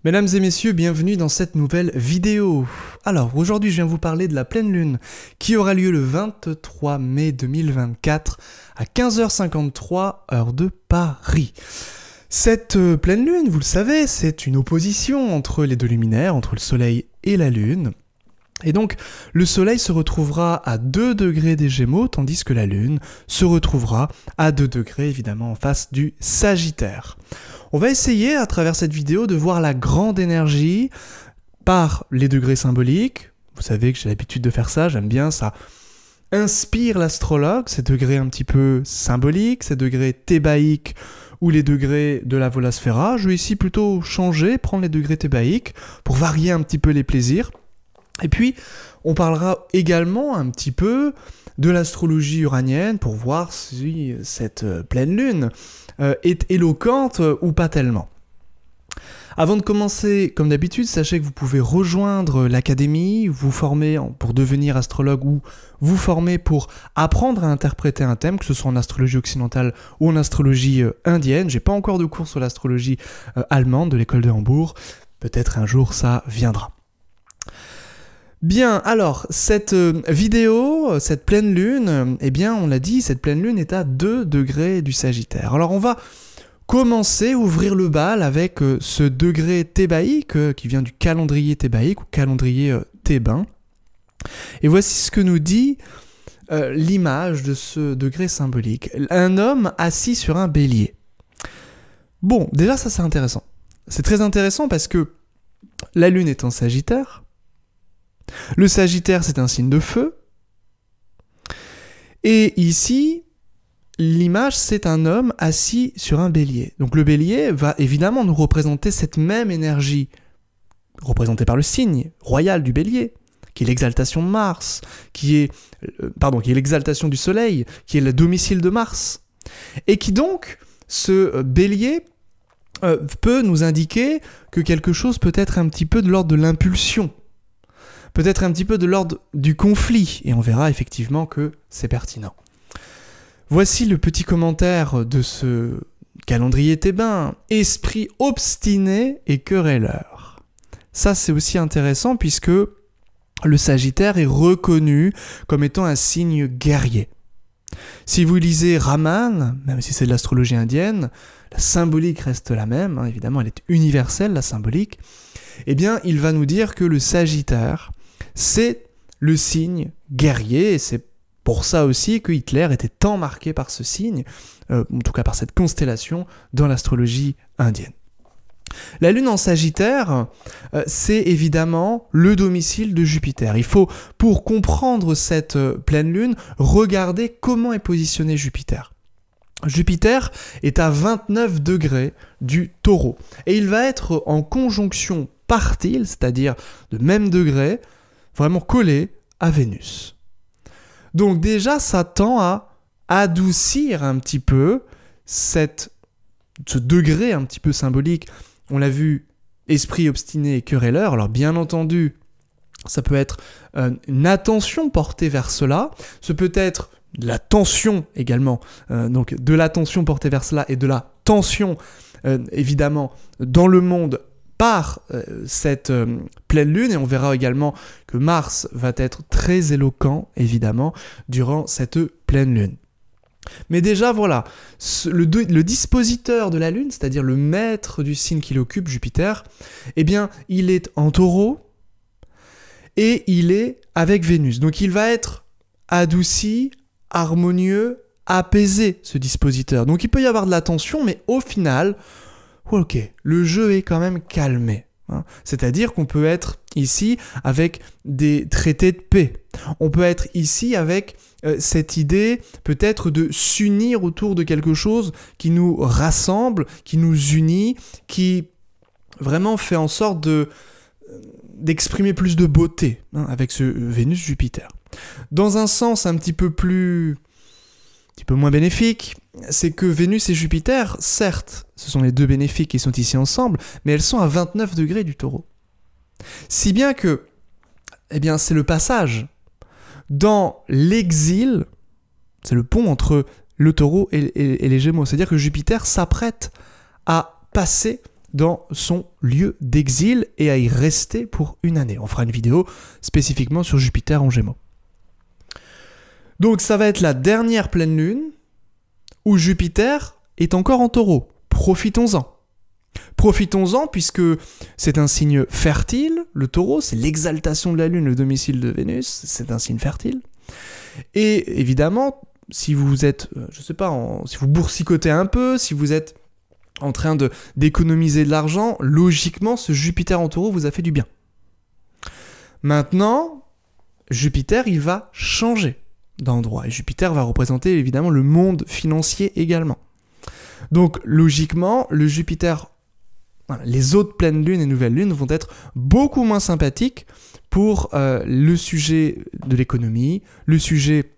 Mesdames et messieurs, bienvenue dans cette nouvelle vidéo. Alors, aujourd'hui, je viens vous parler de la pleine lune qui aura lieu le 23 mai 2024 à 15h53 heure de Paris. Cette pleine lune, vous le savez, c'est une opposition entre les deux luminaires, entre le soleil et la lune. Et donc, le soleil se retrouvera à 2 degrés des Gémeaux, tandis que la lune se retrouvera à 2 degrés, évidemment, en face du Sagittaire. On va essayer, à travers cette vidéo, de voir la grande énergie par les degrés symboliques. Vous savez que j'ai l'habitude de faire ça, j'aime bien, ça inspire l'astrologue, ces degrés un petit peu symboliques, ces degrés thébaïques ou les degrés de la Volasphera. Je vais ici plutôt changer, prendre les degrés thébaïques pour varier un petit peu les plaisirs. Et puis, on parlera également un petit peu de l'astrologie uranienne pour voir si cette pleine lune est éloquente ou pas tellement. Avant de commencer, comme d'habitude, sachez que vous pouvez rejoindre l'académie, vous former pour devenir astrologue ou vous former pour apprendre à interpréter un thème, que ce soit en astrologie occidentale ou en astrologie indienne. J'ai pas encore de cours sur l'astrologie allemande de l'école de Hambourg. Peut-être un jour ça viendra. Bien, alors, cette vidéo, cette pleine lune, eh bien, on l'a dit, cette pleine lune est à 2 degrés du Sagittaire. Alors, on va commencer, ouvrir le bal avec ce degré thébaïque qui vient du calendrier thébaïque ou calendrier thébain. Et voici ce que nous dit l'image de ce degré symbolique. Un homme assis sur un bélier. Bon, déjà, ça, c'est intéressant. C'est très intéressant parce que la lune est en Sagittaire. Le Sagittaire, c'est un signe de feu. Et ici, l'image, c'est un homme assis sur un bélier. Donc le bélier va évidemment nous représenter cette même énergie, représentée par le signe royal du bélier, qui est l'exaltation de Mars, qui est l'exaltation du soleil, qui est le domicile de Mars. Et qui donc, ce bélier peut nous indiquer que quelque chose peut être un petit peu de l'ordre de l'impulsion, peut-être un petit peu de l'ordre du conflit, et on verra effectivement que c'est pertinent. Voici le petit commentaire de ce calendrier thébain. Esprit obstiné et querelleur. Ça, c'est aussi intéressant puisque le Sagittaire est reconnu comme étant un signe guerrier. Si vous lisez Raman, même si c'est de l'astrologie indienne, la symbolique reste la même, hein, évidemment, elle est universelle, la symbolique, eh bien, il va nous dire que le Sagittaire, c'est le signe guerrier, et c'est pour ça aussi que Hitler était tant marqué par ce signe, en tout cas par cette constellation dans l'astrologie indienne. La Lune en Sagittaire, c'est évidemment le domicile de Jupiter. Il faut, pour comprendre cette pleine Lune, regarder comment est positionné Jupiter. Jupiter est à 29 degrés du Taureau, et il va être en conjonction partile, c'est-à-dire de même degré, vraiment collé à Vénus. Donc déjà, ça tend à adoucir un petit peu ce degré un petit peu symbolique. On l'a vu, esprit obstiné et querelleur. Alors bien entendu, ça peut être une attention portée vers cela. Ce peut être de la tension également. Donc de l'attention portée vers cela et de la tension, évidemment, dans le monde par cette pleine lune, et on verra également que Mars va être très éloquent, évidemment, durant cette pleine lune. Mais déjà, voilà, le dispositeur de la lune, c'est-à-dire le maître du signe qu'il occupe, Jupiter, eh bien, il est en Taureau, et il est avec Vénus. Donc il va être adouci, harmonieux, apaisé, ce dispositeur. Donc il peut y avoir de la tension, mais au final, ok, le jeu est quand même calmé. Hein. C'est-à-dire qu'on peut être ici avec des traités de paix. On peut être ici avec cette idée peut-être de s'unir autour de quelque chose qui nous rassemble, qui nous unit, qui vraiment fait en sorte d'exprimer plus de beauté, hein, avec ce Vénus-Jupiter. Dans un sens un petit peu moins bénéfique, c'est que Vénus et Jupiter, certes, ce sont les deux bénéfiques qui sont ici ensemble, mais elles sont à 29 degrés du Taureau. Si bien que, eh bien, c'est le passage dans l'exil, c'est le pont entre le Taureau et les Gémeaux. C'est-à-dire que Jupiter s'apprête à passer dans son lieu d'exil et à y rester pour une année. On fera une vidéo spécifiquement sur Jupiter en Gémeaux. Donc ça va être la dernière pleine lune où Jupiter est encore en Taureau. Profitons-en. Profitons-en puisque c'est un signe fertile, le Taureau, c'est l'exaltation de la Lune, le domicile de Vénus, c'est un signe fertile. Et évidemment, si vous êtes, si vous boursicotez un peu, si vous êtes en train d'économiser de l'argent, logiquement, ce Jupiter en Taureau vous a fait du bien. Maintenant, Jupiter, il va changer d'endroit. Et Jupiter va représenter évidemment le monde financier également. Donc, logiquement, le Jupiter, les autres pleines lunes et nouvelles lunes vont être beaucoup moins sympathiques pour le sujet de l'économie, le sujet,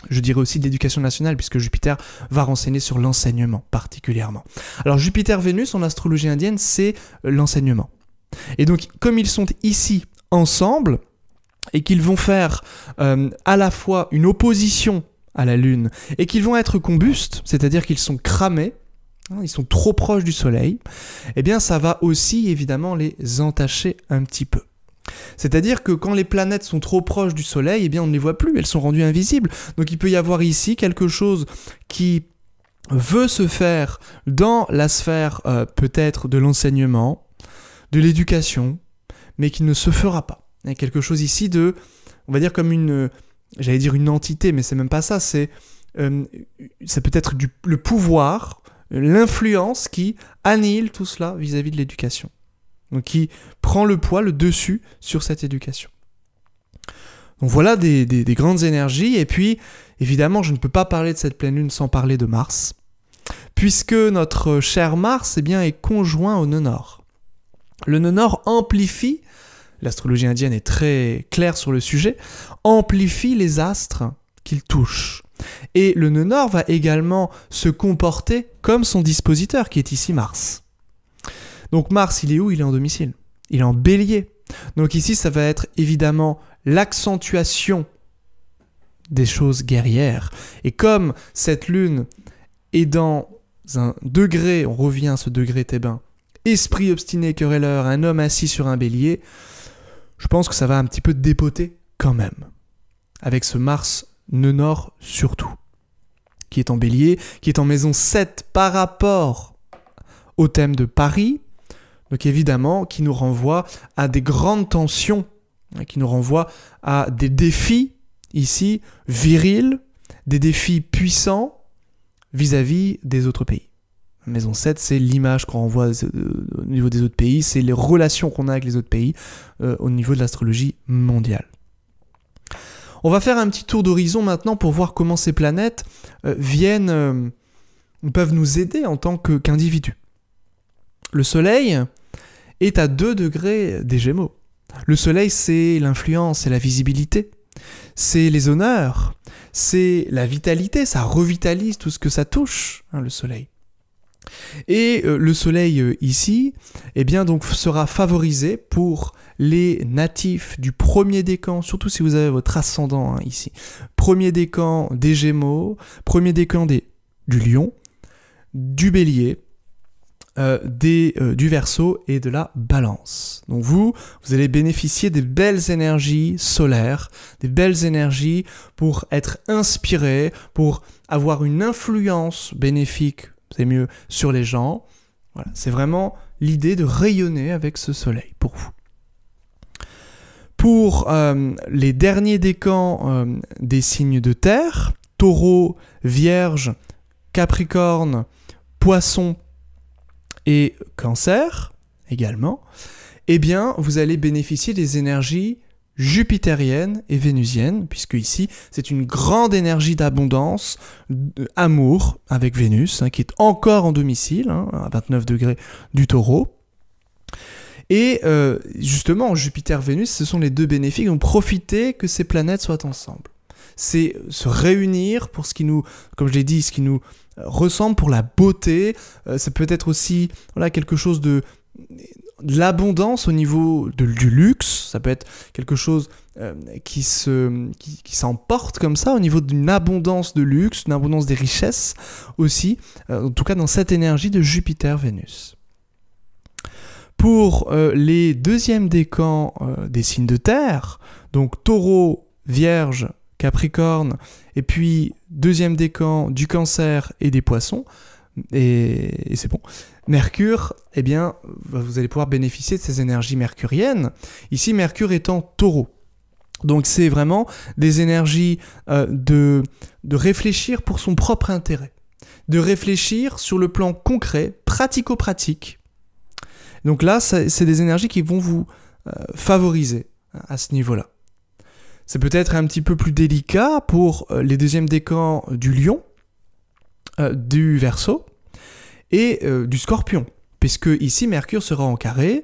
je dirais aussi de l'éducation nationale, puisque Jupiter va renseigner sur l'enseignement particulièrement. Alors Jupiter-Vénus en astrologie indienne, c'est l'enseignement. Et donc, comme ils sont ici ensemble, et qu'ils vont faire à la fois une opposition à la Lune, et qu'ils vont être combustes, c'est-à-dire qu'ils sont cramés, ils sont trop proches du Soleil, eh bien ça va aussi évidemment les entacher un petit peu. C'est-à-dire que quand les planètes sont trop proches du Soleil, eh bien on ne les voit plus, elles sont rendues invisibles. Donc il peut y avoir ici quelque chose qui veut se faire dans la sphère peut-être de l'enseignement, de l'éducation, mais qui ne se fera pas. Il y a quelque chose ici de, on va dire comme une, j'allais dire une entité, mais c'est même pas ça, c'est peut-être le pouvoir, l'influence qui annihile tout cela vis-à-vis de l'éducation. Donc qui prend le poids, le dessus sur cette éducation. Donc voilà des grandes énergies, et puis évidemment je ne peux pas parler de cette pleine lune sans parler de Mars, puisque notre cher Mars est conjoint au nœud nord. Le nœud nord amplifie, l'astrologie indienne est très claire sur le sujet, amplifie les astres qu'il touche. Et le nœud nord va également se comporter comme son dispositeur, qui est ici Mars. Donc Mars, il est où? Il est en domicile. Il est en Bélier. Donc ici, ça va être évidemment l'accentuation des choses guerrières. Et comme cette lune est dans un degré, on revient à ce degré thébain, esprit obstiné, querelleur, un homme assis sur un bélier, je pense que ça va un petit peu dépoter quand même. Avec ce Mars nœud nord surtout, qui est en Bélier, qui est en maison 7 par rapport au thème de Paris, donc évidemment qui nous renvoie à des grandes tensions, qui nous renvoie à des défis ici virils, des défis puissants vis-à-vis des autres pays. Maison 7, c'est l'image qu'on renvoie au niveau des autres pays, c'est les relations qu'on a avec les autres pays au niveau de l'astrologie mondiale. On va faire un petit tour d'horizon maintenant pour voir comment ces planètes peuvent nous aider en tant qu'individus. Le Soleil est à 2 degrés des Gémeaux. Le Soleil, c'est l'influence, c'est la visibilité, c'est les honneurs, c'est la vitalité, ça revitalise tout ce que ça touche, le Soleil. Et le Soleil ici, donc sera favorisé pour les natifs du premier décan, surtout si vous avez votre ascendant ici. Premier décan des Gémeaux, premier décan du Lion, du Bélier, du Verseau et de la Balance. Donc vous allez bénéficier des belles énergies solaires, des belles énergies pour être inspiré, pour avoir une influence bénéfique, c'est mieux, sur les gens. Voilà, c'est vraiment l'idée de rayonner avec ce soleil pour vous. Pour les derniers décans des signes de terre, Taureau, Vierge, Capricorne, Poisson et Cancer également, vous allez bénéficier des énergies jupitérienne et vénusienne, puisque ici, c'est une grande énergie d'abondance, d'amour avec Vénus, qui est encore en domicile, à 29 degrés du Taureau. Et justement, Jupiter-Vénus, ce sont les deux bénéfiques, donc profitez que ces planètes soient ensemble. C'est se réunir pour ce qui nous, comme je l'ai dit, ce qui nous ressemble pour la beauté, ça peut être aussi quelque chose de l'abondance au niveau du luxe, ça peut être quelque chose qui s'emporte comme ça au niveau d'une abondance de luxe, d'une abondance des richesses aussi, en tout cas dans cette énergie de Jupiter-Vénus. Pour les deuxièmes décans des signes de terre, donc Taureau, Vierge, Capricorne, et puis deuxième décan du Cancer et des Poissons, et c'est bon. Mercure, eh bien, vous allez pouvoir bénéficier de ces énergies mercuriennes. Ici, Mercure étant Taureau. Donc c'est vraiment des énergies de réfléchir pour son propre intérêt, de réfléchir sur le plan concret, pratico-pratique. Donc là, c'est des énergies qui vont vous favoriser à ce niveau-là. C'est peut-être un petit peu plus délicat pour les deuxièmes décans du Lion, du Verseau et du Scorpion, puisque ici Mercure sera en carré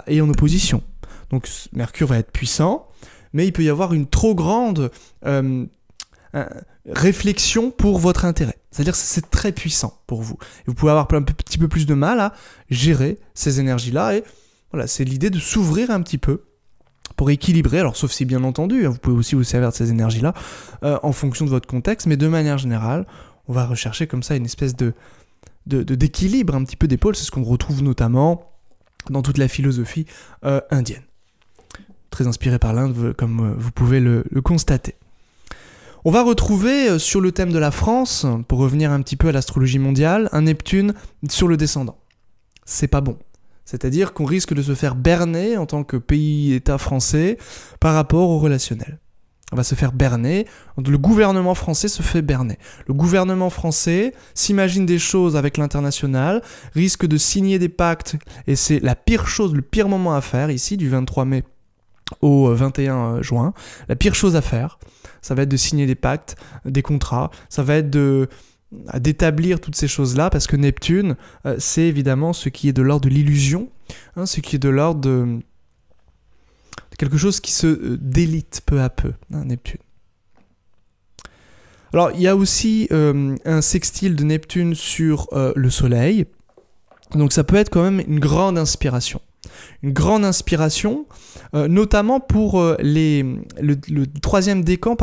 et en opposition. Donc Mercure va être puissant, mais il peut y avoir une trop grande réflexion pour votre intérêt. C'est-à-dire que c'est très puissant pour vous. Et vous pouvez avoir un petit peu plus de mal à gérer ces énergies-là, et voilà, c'est l'idée de s'ouvrir un petit peu pour équilibrer, alors sauf si bien entendu, vous pouvez aussi vous servir de ces énergies-là en fonction de votre contexte, mais de manière générale, on va rechercher comme ça une espèce d'équilibre un petit peu des pôles. C'est ce qu'on retrouve notamment dans toute la philosophie indienne. Très inspiré par l'Inde, comme vous pouvez le constater. On va retrouver sur le thème de la France, pour revenir un petit peu à l'astrologie mondiale, un Neptune sur le descendant. C'est pas bon. C'est-à-dire qu'on risque de se faire berner en tant que pays-État français par rapport au relationnel. On va se faire berner, le gouvernement français se fait berner. Le gouvernement français s'imagine des choses avec l'international, risque de signer des pactes, et c'est la pire chose, le pire moment à faire, ici, du 23 mai au 21 juin. La pire chose à faire, ça va être de signer des pactes, des contrats, ça va être d'établir toutes ces choses-là, parce que Neptune, c'est évidemment ce qui est de l'ordre de l'illusion, ce qui est de l'ordre de quelque chose qui se délite peu à peu, Neptune. Alors, il y a aussi un sextile de Neptune sur le Soleil, donc ça peut être quand même une grande inspiration. Une grande inspiration, notamment pour le troisième décan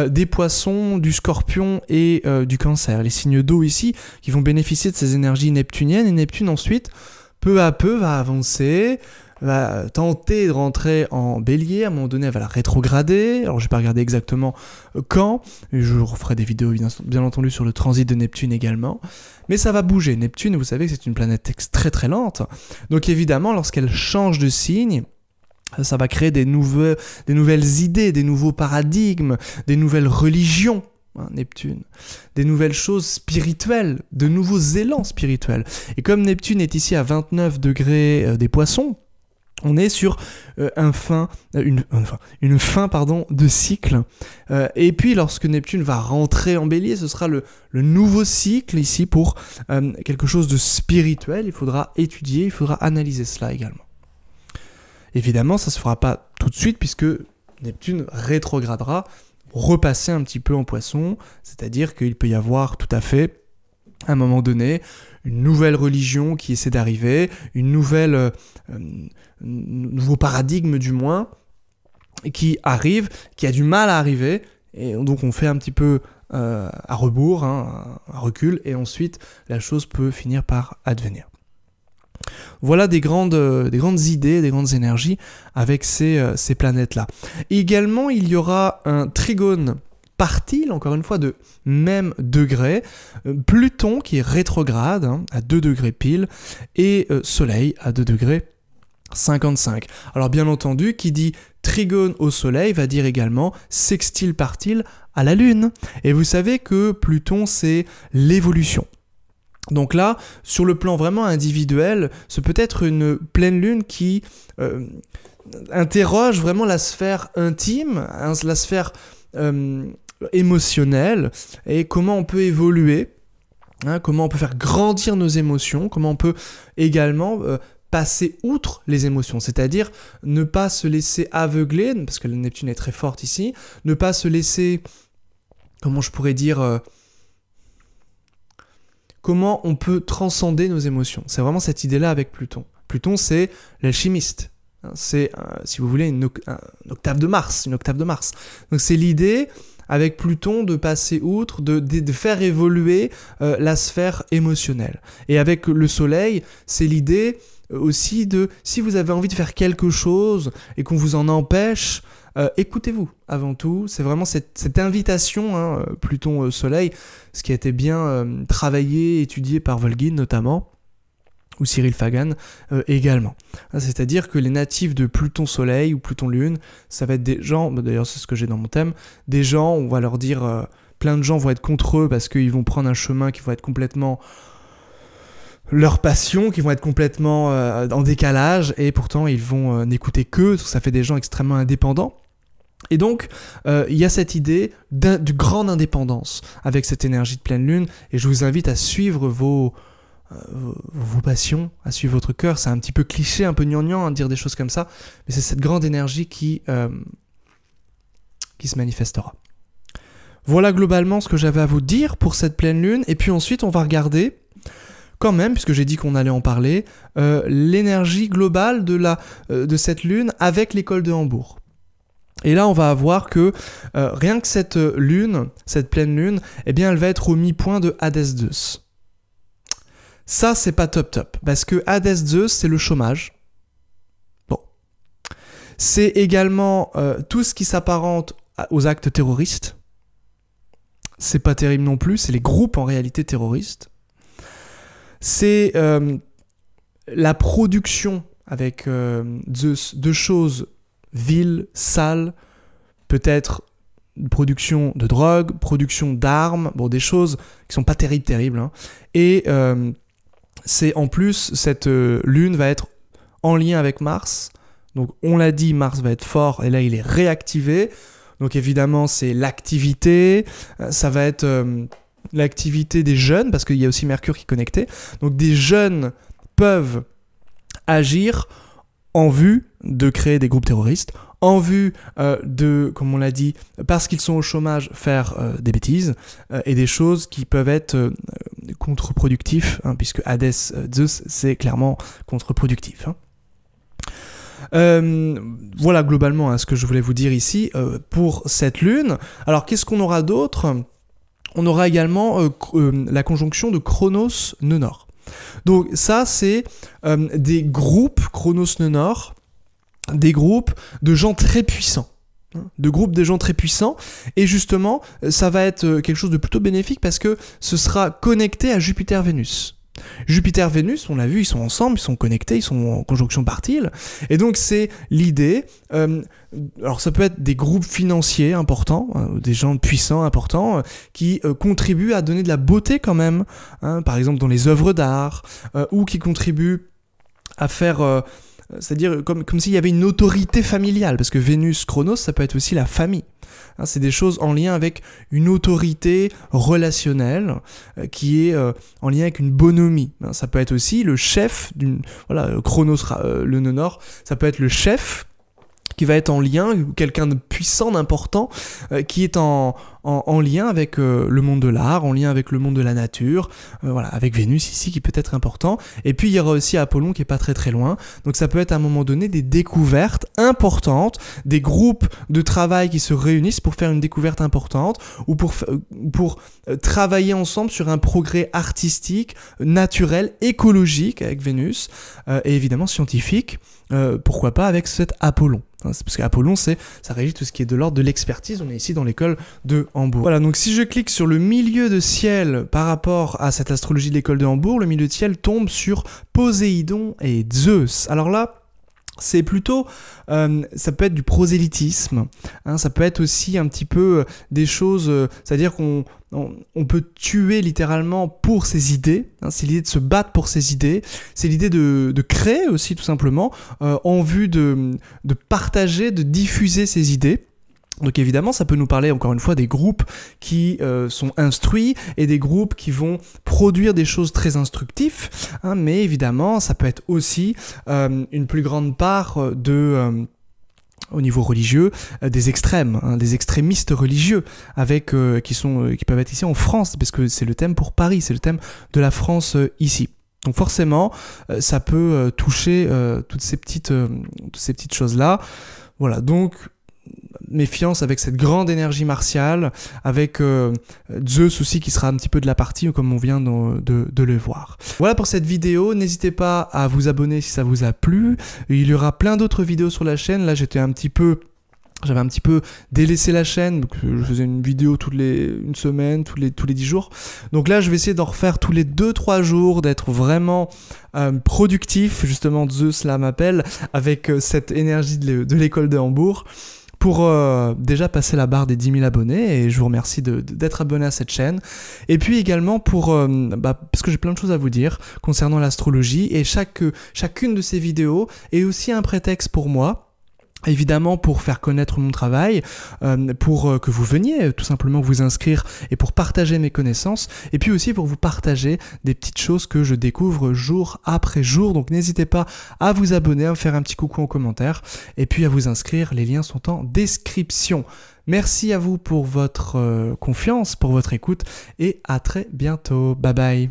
des Poissons, du Scorpion et du Cancer. Les signes d'eau ici, qui vont bénéficier de ces énergies neptuniennes, et Neptune ensuite, peu à peu, va avancer, va tenter de rentrer en Bélier. À un moment donné, elle va la rétrograder. Alors, je vais pas regarder exactement quand, et je referai des vidéos bien entendu sur le transit de Neptune également. Mais ça va bouger. Neptune, vous savez que c'est une planète très très lente. Donc évidemment, lorsqu'elle change de signe, ça va créer des nouvelles idées, des nouveaux paradigmes, des nouvelles religions, Neptune, des nouvelles choses spirituelles, de nouveaux élans spirituels. Et comme Neptune est ici à 29 degrés des Poissons, on est sur une fin de cycle. Et puis lorsque Neptune va rentrer en Bélier, ce sera le nouveau cycle ici pour quelque chose de spirituel. Il faudra étudier, il faudra analyser cela également. Évidemment, ça ne se fera pas tout de suite puisque Neptune rétrogradera, repasser un petit peu en Poisson, c'est-à-dire qu'il peut y avoir tout à fait, à un moment donné, une nouvelle religion qui essaie d'arriver, nouveau paradigme du moins, qui arrive, qui a du mal à arriver, et donc on fait un petit peu à rebours, un recul, et ensuite la chose peut finir par advenir. Voilà des grandes idées, des grandes énergies avec ces planètes-là. Également, il y aura un trigone partile, encore une fois, de même degré, Pluton qui est rétrograde, à 2 degrés pile, et Soleil à 2 degrés 55. Alors bien entendu, qui dit trigone au Soleil va dire également sextile partile à la Lune. Et vous savez que Pluton, c'est l'évolution. Donc là, sur le plan vraiment individuel, c'est peut-être une pleine lune qui interroge vraiment la sphère intime, la sphère émotionnelle, et comment on peut évoluer, comment on peut faire grandir nos émotions, comment on peut également passer outre les émotions, c'est-à-dire ne pas se laisser aveugler, parce que la Neptune est très forte ici, ne pas se laisser, comment je pourrais dire... Comment on peut transcender nos émotions. C'est vraiment cette idée-là avec Pluton. Pluton, c'est l'alchimiste. C'est, si vous voulez, une octave de Mars. Donc c'est l'idée, avec Pluton, de passer outre, de faire évoluer la sphère émotionnelle. Et avec le Soleil, c'est l'idée aussi de si vous avez envie de faire quelque chose et qu'on vous en empêche, écoutez-vous avant tout. C'est vraiment cette invitation, hein, Pluton Soleil, ce qui a été bien travaillé, étudié par Volgin notamment, ou Cyril Fagan également. C'est-à-dire que les natifs de Pluton Soleil ou Pluton Lune, ça va être des gens, d'ailleurs c'est ce que j'ai dans mon thème, des gens, on va leur dire, plein de gens vont être contre eux parce qu'ils vont prendre un chemin qui va être complètement leur passion, qui vont être complètement en décalage, et pourtant ils vont n'écouter qu'eux, ça fait des gens extrêmement indépendants. Et donc, il y a cette idée de grande indépendance avec cette énergie de pleine lune, et je vous invite à suivre vos passions, à suivre votre cœur. C'est un petit peu cliché, un peu gnangnan de dire des choses comme ça, mais c'est cette grande énergie qui se manifestera. Voilà globalement ce que j'avais à vous dire pour cette pleine lune, et puis ensuite on va regarder, quand même, puisque j'ai dit qu'on allait en parler, l'énergie globale de cette lune avec l'école de Hambourg. Et là, on va voir que rien que cette lune, cette pleine lune, eh bien, elle va être au mi-point de Hadès Zeus. Ça, c'est pas top, parce que Hadès Zeus, c'est le chômage. Bon. C'est également tout ce qui s'apparente aux actes terroristes. C'est pas terrible non plus, c'est les groupes en réalité terroristes. C'est la production avec Zeus de choses viles, sales, peut-être production de drogue, production d'armes, bon, des choses qui sont pas terribles, hein. Et c'est en plus, cette lune va être en lien avec Mars. Donc on l'a dit, Mars va être fort, et là il est réactivé. Donc évidemment c'est l'activité, ça va être l'activité des jeunes, parce qu'il y a aussi Mercure qui est connecté. Donc des jeunes peuvent agir en vue de créer des groupes terroristes, en vue de, comme on l'a dit, parce qu'ils sont au chômage, faire des bêtises, et des choses qui peuvent être contre-productives, hein, puisque Hadès Zeus, c'est clairement contre-productif. Hein. Voilà globalement, hein, ce que je voulais vous dire ici pour cette lune. Alors qu'est-ce qu'on aura d'autre ? On aura également la conjonction de Chronos-Nœud-Nord. Donc ça, c'est des groupes Chronos-Nœud-Nord, des groupes de gens très puissants. Et justement, ça va être quelque chose de plutôt bénéfique parce que ce sera connecté à Jupiter-Vénus. Jupiter-Vénus, on l'a vu, ils sont ensemble, ils sont connectés, ils sont en conjonction partile. Et donc c'est l'idée, alors ça peut être des groupes financiers importants, des gens puissants importants, qui contribuent à donner de la beauté quand même, hein, par exemple dans les œuvres d'art, ou qui contribuent à faire... c'est-à-dire comme s'il y avait une autorité familiale, parce que Vénus, Chronos, ça peut être aussi la famille. Hein, c'est des choses en lien avec une autorité relationnelle qui est en lien avec une bonhomie. Hein, ça peut être aussi le chef d'une... Voilà, Chronos, le nœud nord, ça peut être le chef qui va être en lien, quelqu'un de puissant, d'important, qui est en lien avec le monde de l'art, en lien avec le monde de la nature, voilà, avec Vénus ici qui peut être important. Et puis il y aura aussi Apollon qui est pas très loin. Donc ça peut être à un moment donné des découvertes importantes, des groupes de travail qui se réunissent pour faire une découverte importante ou pour travailler ensemble sur un progrès artistique, naturel, écologique avec Vénus et évidemment scientifique. Pourquoi pas avec cet Apollon. C'est parce qu'Apollon, ça régit tout ce qui est de l'ordre de l'expertise. On est ici dans l'école de Hambourg. Voilà, donc si je clique sur le milieu de ciel par rapport à cette astrologie de l'école de Hambourg, le milieu de ciel tombe sur Poséidon et Zeus. Alors là, c'est plutôt, ça peut être du prosélytisme, hein, ça peut être aussi un petit peu des choses, c'est-à-dire qu'on peut tuer littéralement pour ses idées, hein, c'est l'idée de se battre pour ses idées, c'est l'idée de créer aussi tout simplement, en vue de partager, de diffuser ses idées. Donc évidemment, ça peut nous parler encore une fois des groupes qui sont instruits et des groupes qui vont produire des choses très instructives, hein, mais évidemment, ça peut être aussi une plus grande part au niveau religieux, des extrêmes, hein, des extrémistes religieux, avec qui peuvent être ici en France, parce que c'est le thème pour Paris, c'est le thème de la France ici. Donc forcément, ça peut toucher toutes ces petites choses-là. Voilà, donc méfiance avec cette grande énergie martiale, avec Zeus aussi qui sera un petit peu de la partie, comme on vient de le voir. Voilà pour cette vidéo, n'hésitez pas à vous abonner si ça vous a plu. Il y aura plein d'autres vidéos sur la chaîne, là j'avais un petit peu délaissé la chaîne, donc je faisais une vidéo une semaine, tous les 10 jours. Donc là, je vais essayer d'en refaire tous les 2-3 jours, d'être vraiment productif. Justement, Zeus là m'appelle avec cette énergie de l'école de Hambourg pour déjà passer la barre des 10 000 abonnés, et je vous remercie d'être abonné à cette chaîne. Et puis également parce que j'ai plein de choses à vous dire concernant l'astrologie, et chacune de ces vidéos est aussi un prétexte pour moi, évidemment pour faire connaître mon travail, pour que vous veniez tout simplement vous inscrire et pour partager mes connaissances, et puis aussi pour vous partager des petites choses que je découvre jour après jour. Donc n'hésitez pas à vous abonner, à me faire un petit coucou en commentaire, et puis à vous inscrire, les liens sont en description. Merci à vous pour votre confiance, pour votre écoute, et à très bientôt. Bye bye.